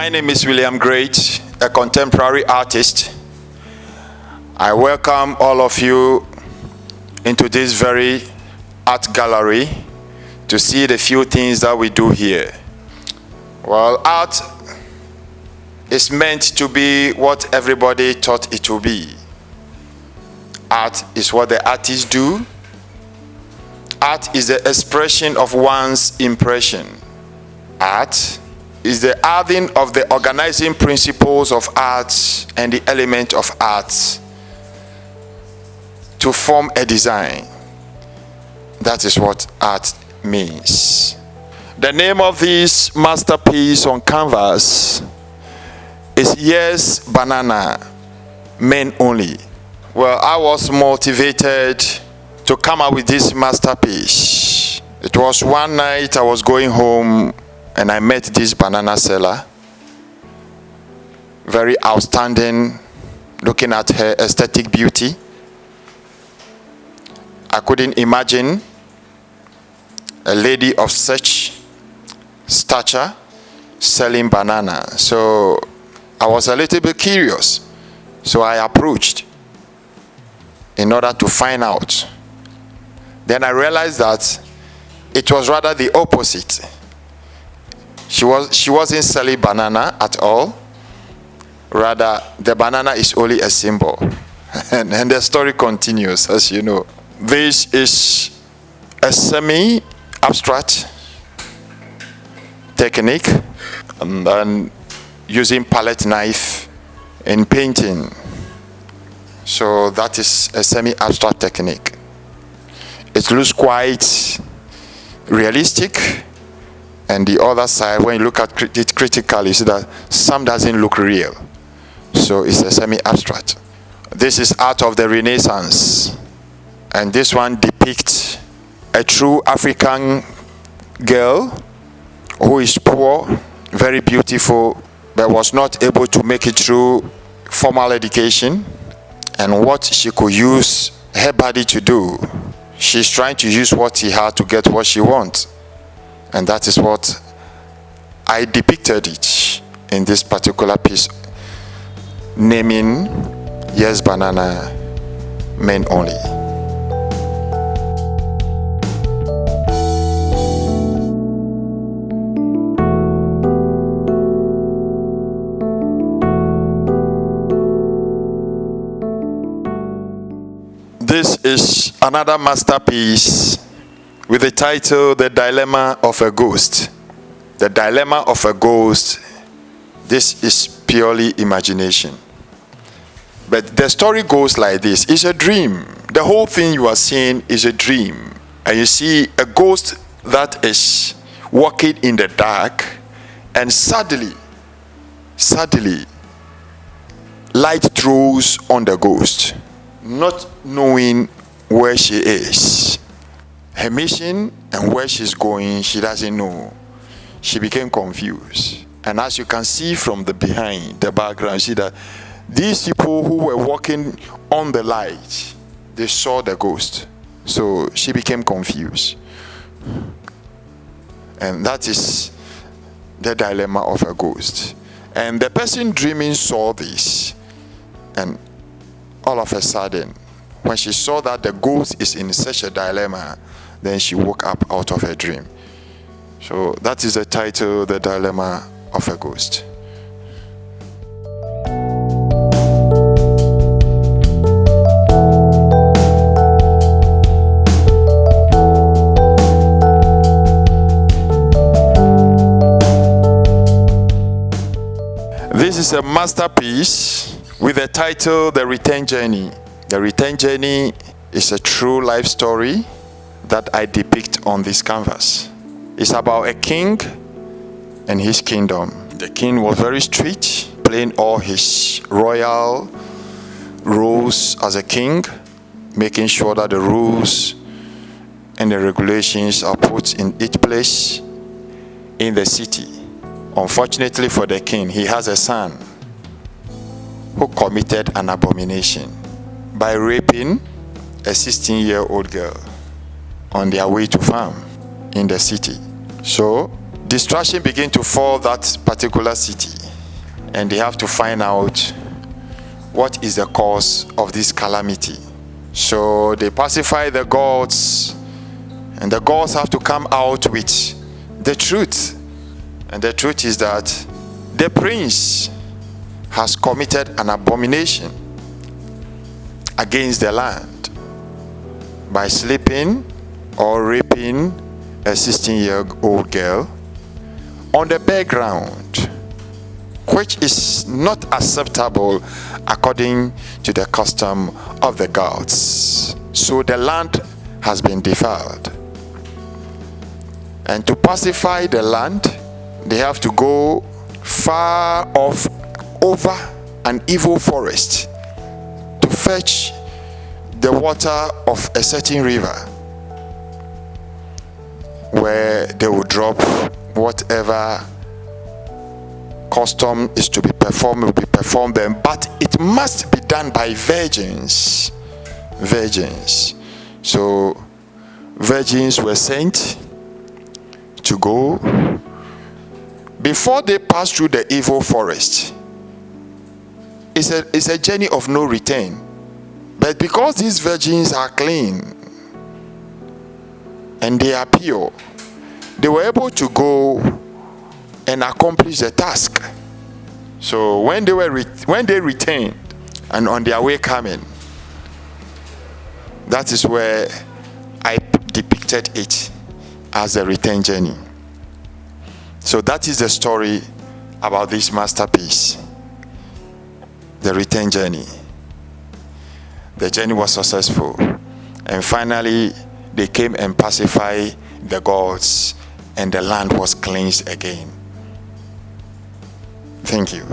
My name is William Great, a contemporary artist. I welcome all of you into this very art gallery to see the few things that we do here. Well, art is meant to be what everybody thought it would be. Art is what the artists do. Art is the expression of one's impression. Art is the adding of the organizing principles of art and the element of art to form a design. That is what art means. The name of this masterpiece on canvas is Yes Banana, Men Only. Well, I was motivated to come up with this masterpiece. It was one night I was going home and I met this banana seller. Very outstanding, looking at her aesthetic beauty. I couldn't imagine a lady of such stature selling banana. So I was a little bit curious. So I approached in order to find out. Then I realized that it was rather the opposite. She wasn't selling banana at all. Rather, the banana is only a symbol. and the story continues, as you know. This is a semi-abstract technique, and then using palette knife in painting. So that is a semi-abstract technique. It looks quite realistic, and the other side, when you look at it critically, you see that some doesn't look real. So it's a semi-abstract. This is art of the Renaissance, and this one depicts a true African girl who is poor, very beautiful, but was not able to make it through formal education, and what she could use her body to do. She's trying to use what she had to get what she wants. And that is what I depicted it in this particular piece, naming Yes Banana, Men Only. This is another masterpiece with the title The Dilemma of a Ghost. The Dilemma of a Ghost. This is purely imagination. But the story goes like this. It's a dream. The whole thing you are seeing is a dream. And you see a ghost that is walking in the dark, and suddenly, light throws on the ghost, not knowing where she is. Her mission and where she's going, she doesn't know. She became confused. And as you can see from the behind, the background, see that these people who were walking on the light, they saw the ghost. So she became confused. And that is the dilemma of a ghost. And the person dreaming saw this. And all of a sudden, when she saw that the ghost is in such a dilemma, then she woke up out of her dream. So that is the title, The Dilemma of a Ghost. This is a masterpiece with the title, The Return Journey. The Return Journey is a true life story that I depict on this canvas. It's about a king and his kingdom. The king was very strict, playing all his royal roles as a king, making sure that the rules and the regulations are put in each place in the city. Unfortunately for the king, he has a son who committed an abomination by raping a 16-year-old girl on their way to farm in the city. So distraction began to fall that particular city. and they have to find out what is the cause of this calamity. So they pacify the gods, and the gods have to come out with the truth. And the truth is that the prince has committed an abomination against the land by sleeping or raping a 16-year-old girl on the background, which is not acceptable according to the custom of the gods. So the land has been defiled. And to pacify the land, they have to go far off over an evil forest to fetch the water of a certain river, where they will drop whatever custom is to be performed will be performed then, but it must be done by virgins. So virgins were sent to go. Before they pass through the evil forest, it's a journey of no return. But because these virgins are clean and they are pure, they were able to go and accomplish the task. So when they returned and on their way coming, that is where I depicted it as a return journey. So that is the story about this masterpiece, the return journey. The journey was successful, and finally they came and pacified the gods, and the land was cleansed again. Thank you.